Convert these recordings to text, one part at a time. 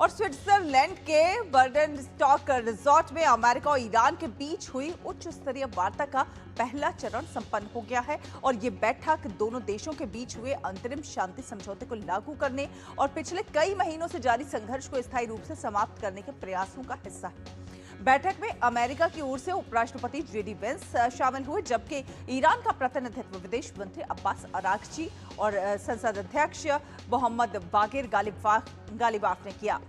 और स्विट्जरलैंड के बर्डनस्टॉक रिजॉर्ट में अमेरिका और ईरान के बीच हुई उच्च स्तरीय वार्ता का पहला चरण संपन्न हो गया है और ये बैठक दोनों देशों के बीच हुए अंतरिम शांति समझौते को लागू करने और पिछले कई महीनों से जारी संघर्ष को स्थायी रूप से समाप्त करने के प्रयासों का हिस्सा है। बैठक में अमेरिका की ओर से उपराष्ट्रपति जेडी वेंस शामिल हुए, जबकि ईरान का प्रतिनिधित्व विदेश मंत्री अब्बास अरागची और संसद अध्यक्ष मोहम्मद बागिर गालिबाफ ने किया।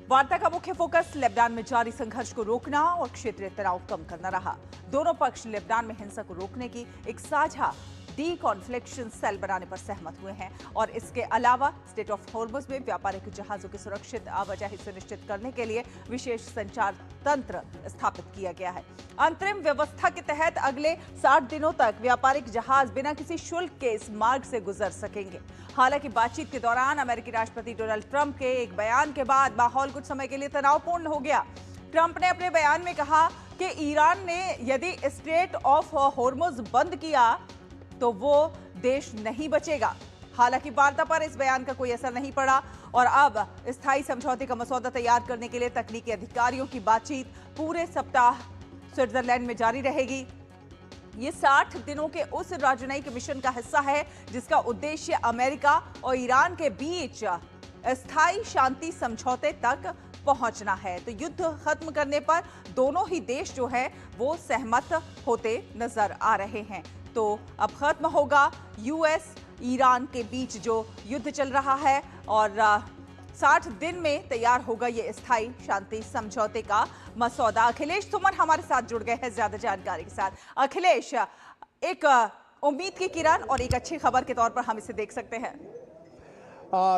वार्ता का मुख्य फोकस लेबनान में जारी संघर्ष को रोकना और क्षेत्रीय तनाव कम करना रहा। दोनों पक्ष लेबनान में हिंसा को रोकने की एक साझा डी कॉन्फ्लिक्शन सेल बनाने पर सहमत हुए हैं और इसके अलावा स्टेट ऑफ हॉर्मुज़ में व्यापारिक जहाजों की सुरक्षित आवाजाही सुनिश्चित करने के लिए विशेष संचार तंत्र स्थापित किया गया है। अंतरिम व्यवस्था के तहत अगले 60 दिनों तक व्यापारिक जहाज बिना किसी शुल्क के इस मार्ग से गुजर सकेंगे। हालांकि बातचीत के दौरान अमेरिकी राष्ट्रपति डोनाल्ड ट्रंप के एक बयान के बाद माहौल कुछ समय के लिए तनावपूर्ण हो गया। ट्रंप ने अपने बयान में कहा कि ईरान ने यदि स्ट्रेट ऑफ हॉर्मुज़ बंद किया तो वो देश नहीं बचेगा। हालांकि वार्ता पर इस बयान का कोई असर नहीं पड़ा और अब स्थायी समझौते का मसौदा तैयार करने के लिए तकनीकी अधिकारियों की बातचीत पूरे सप्ताह स्विट्जरलैंड में जारी रहेगी। ये 60 दिनों के उस राजनयिक मिशन का हिस्सा है जिसका उद्देश्य अमेरिका और ईरान के बीच स्थायी शांति समझौते तक पहुंचना है। तो युद्ध खत्म करने पर दोनों ही देश जो है वो सहमत होते नजर आ रहे हैं। तो अब खत्म होगा यूएस ईरान के बीच जो युद्ध चल रहा है और 60 दिन में तैयार होगा ये स्थायी शांति समझौते का मसौदा। अखिलेश सुमन हमारे साथ जुड़ गए हैं ज्यादा जानकारी के साथ। अखिलेश, एक उम्मीद की किरण और एक अच्छी खबर के तौर पर हम इसे देख सकते हैं।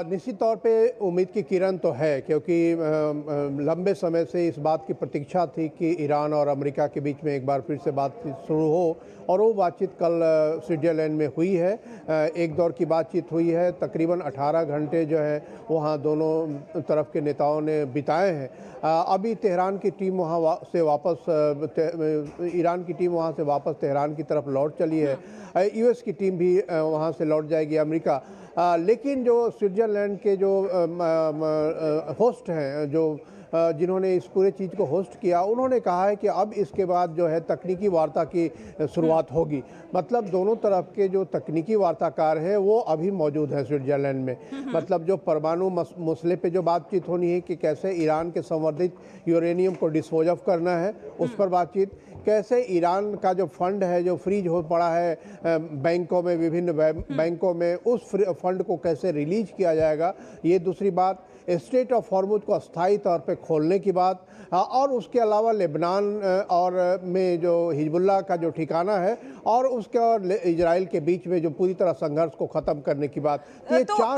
निश्चित तौर पे उम्मीद की किरण तो है, क्योंकि लंबे समय से इस बात की प्रतीक्षा थी कि ईरान और अमेरिका के बीच में एक बार फिर से बातचीत शुरू हो और वो बातचीत कल स्विट्जरलैंड में हुई है। एक दौर की बातचीत हुई है, तकरीबन 18 घंटे जो है वहाँ दोनों तरफ के नेताओं ने बिताए हैं। अभी तेहरान की टीम वहाँ से वापस ईरान की टीम वहाँ से वापस तेहरान की तरफ लौट चली है। यूएस की टीम भी वहाँ से लौट जाएगी अमेरिका। लेकिन जो स्विट्जरलैंड के जो होस्ट हैं, जो जिन्होंने इस पूरे चीज़ को होस्ट किया, उन्होंने कहा है कि अब इसके बाद जो है तकनीकी वार्ता की शुरुआत होगी। मतलब दोनों तरफ के जो तकनीकी वार्ताकार हैं वो अभी मौजूद हैं स्विट्जरलैंड में। मतलब जो परमाणु मसले पे जो बातचीत होनी है कि कैसे ईरान के संवर्धित यूरेनियम को डिस्पोज ऑफ करना है, उस पर बातचीत, कैसे ईरान का जो फंड है जो फ्रीज हो पड़ा है बैंकों में, विभिन्न बैंकों में, उस फंड को कैसे रिलीज किया जाएगा, ये दूसरी बात। स्टेट ऑफ हॉर्मुज़ को अस्थायी तौर पे खोलने की बात, और उसके अलावा लेबनान और में जो हिजबुल्लाह का जो ठिकाना है और उसके और इजराइल के बीच में जो पूरी तरह संघर्ष को खत्म करने की बात। ये तो चार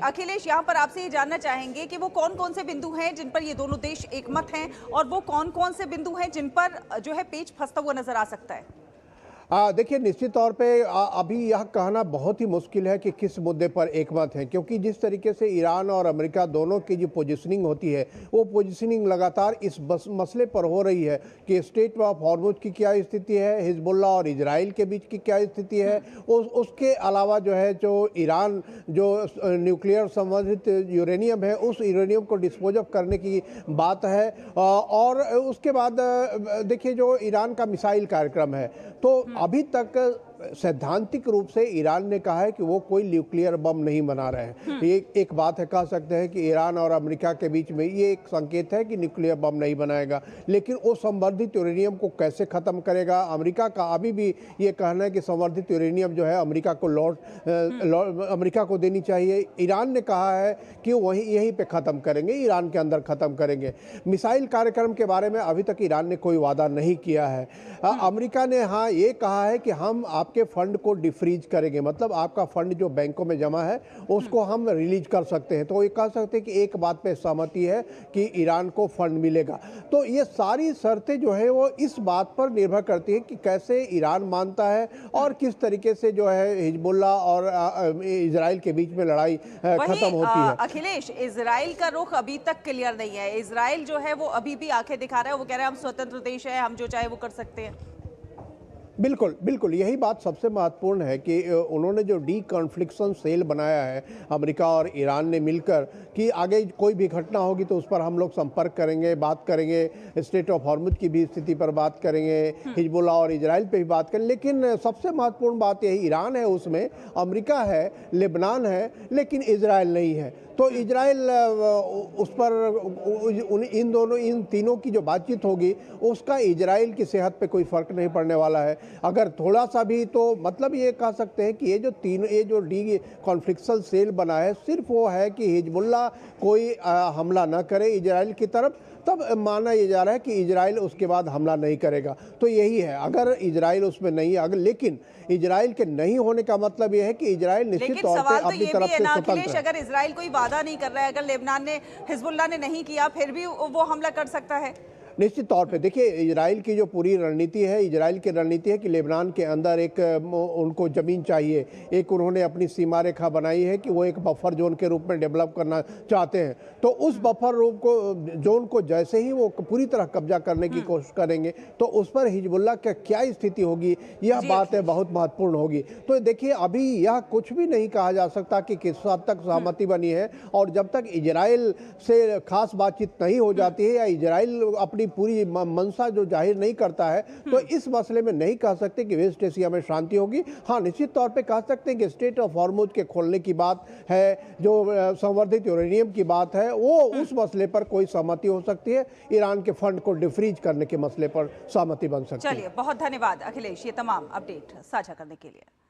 अखिलेश यहाँ पर आपसे ये जानना चाहेंगे कि वो कौन कौन से बिंदु हैं जिन पर ये दोनों देश एकमत हैं और वो कौन कौन से बिंदु हैं जिन पर जो है पेच फंसता हुआ नजर आ सकता है। देखिए, निश्चित तौर पे अभी यह कहना बहुत ही मुश्किल है कि किस मुद्दे पर एकमत है, क्योंकि जिस तरीके से ईरान और अमेरिका दोनों की जो पोजीशनिंग होती है वो पोजीशनिंग लगातार इस मसले पर हो रही है कि स्टेट ऑफ हॉर्मुज़ की क्या स्थिति है, हिजबुल्लाह और इजराइल के बीच की क्या स्थिति है। उसके अलावा जो है जो ईरान जो न्यूक्लियर संवर्धित यूरेनियम है उस यूरेनियम को डिस्पोज ऑफ करने की बात है। और उसके बाद देखिए जो ईरान का मिसाइल कार्यक्रम है, तो अभी तक सैद्धांतिक रूप से ईरान ने कहा है कि वो कोई न्यूक्लियर बम नहीं बना रहे हैं। ये एक बात है, कह सकते हैं कि ईरान और अमेरिका के बीच में ये एक संकेत है कि न्यूक्लियर बम नहीं बनाएगा, लेकिन वो संवर्धित यूरेनियम को कैसे ख़त्म करेगा। अमेरिका का अभी भी ये कहना है कि संवर्धित यूरेनियम जो है अमेरिका को अमेरिका को देनी चाहिए। ईरान ने कहा है कि वही यहीं पर ख़त्म करेंगे, ईरान के अंदर ख़त्म करेंगे। मिसाइल कार्यक्रम के बारे में अभी तक ईरान ने कोई वादा नहीं किया है। अमेरिका ने हाँ ये कहा है कि हम आपके फंड को डिफ्रीज करेंगे, मतलब आपका फंड जो बैंकों में जमा है उसको हम रिलीज कर सकते हैं। तो ये कह सकते हैं कि एक बात पे सहमति है कि ईरान को फंड मिलेगा। तो ये सारी शर्तें जो है वो इस बात पर निर्भर करती है कि कैसे ईरान मानता है और किस तरीके से जो है हिजबुल्लाह और इजराइल के बीच में लड़ाई खत्म होती है। अखिलेश, इजराइल का रुख अभी तक क्लियर नहीं है। इजराइल जो है वो अभी भी आंखें दिखा रहा है, वो कह रहा है हम स्वतंत्र देश है, हम जो चाहे वो कर सकते हैं। बिल्कुल, बिल्कुल, यही बात सबसे महत्वपूर्ण है कि उन्होंने जो डी कॉन्फ्लिक्शन सेल बनाया है, अमेरिका और ईरान ने मिलकर, कि आगे कोई भी घटना होगी तो उस पर हम लोग संपर्क करेंगे, बात करेंगे, स्ट्रेट ऑफ हॉर्मुज़ की भी स्थिति पर बात करेंगे, हिजबुल्लाह और इजराइल पे भी बात करेंगे। लेकिन सबसे महत्वपूर्ण बात यही, ईरान है उसमें, अमेरिका है, लेबनान है, लेकिन इजराइल नहीं है। तो इजराइल उस पर इन तीनों की जो बातचीत होगी, उसका इजराइल की सेहत पे कोई फर्क नहीं पड़ने वाला है। अगर थोड़ा सा भी, तो मतलब ये कह सकते हैं कि ये जो डी कॉन्फ्लिक्शनल सेल बना है, सिर्फ वो है कि हिजबुल्लाह कोई हमला न करे इजराइल की तरफ, तब माना ये जा रहा है कि इजराइल उसके बाद हमला नहीं करेगा। तो यही है, अगर इजराइल उसमें नहीं, अगर लेकिन इजराइल के नहीं होने का मतलब ये है कि इजराइल निश्चित तौर पे अपनी तरफ से स्वतंत्र है। अगर इजराइल कोई वादा नहीं कर रहा है, अगर लेबनान ने, हिजबुल्लाह ने नहीं किया, फिर भी वो हमला कर सकता है। निश्चित तौर पे देखिए, इजराइल की जो पूरी रणनीति है, इजराइल की रणनीति है कि लेबनान के अंदर एक उनको ज़मीन चाहिए। एक उन्होंने अपनी सीमा रेखा बनाई है कि वो एक बफर जोन के रूप में डेवलप करना चाहते हैं। तो उस बफर जोन को जैसे ही वो पूरी तरह कब्जा करने की कोशिश करेंगे, तो उस पर हिजबुल्लाह का क्या स्थिति होगी, यह बात है बहुत महत्वपूर्ण होगी। तो देखिए, अभी यह कुछ भी नहीं कहा जा सकता कि किस हद तक सहमति बनी है, और जब तक इजराइल से खास बातचीत नहीं हो जाती है या इजराइल अपनी पूरी मंशा जो जाहिर नहीं करता है, तो इस मसले में नहीं कह सकते कि वेस्ट एशिया में शांति होगी। हाँ, निश्चित तौर पे कह सकते हैं कि स्ट्रेट ऑफ हॉर्मुज़ के खोलने की बात है, जो संवर्धित यूरेनियम की बात है, वो उस मसले पर कोई सहमति हो सकती है। ईरान के फंड को डिफ्रीज करने के मसले पर सहमति बन सकती है। चलिए, बहुत धन्यवाद अखिलेश, ये तमाम अपडेट साझा करने के लिए।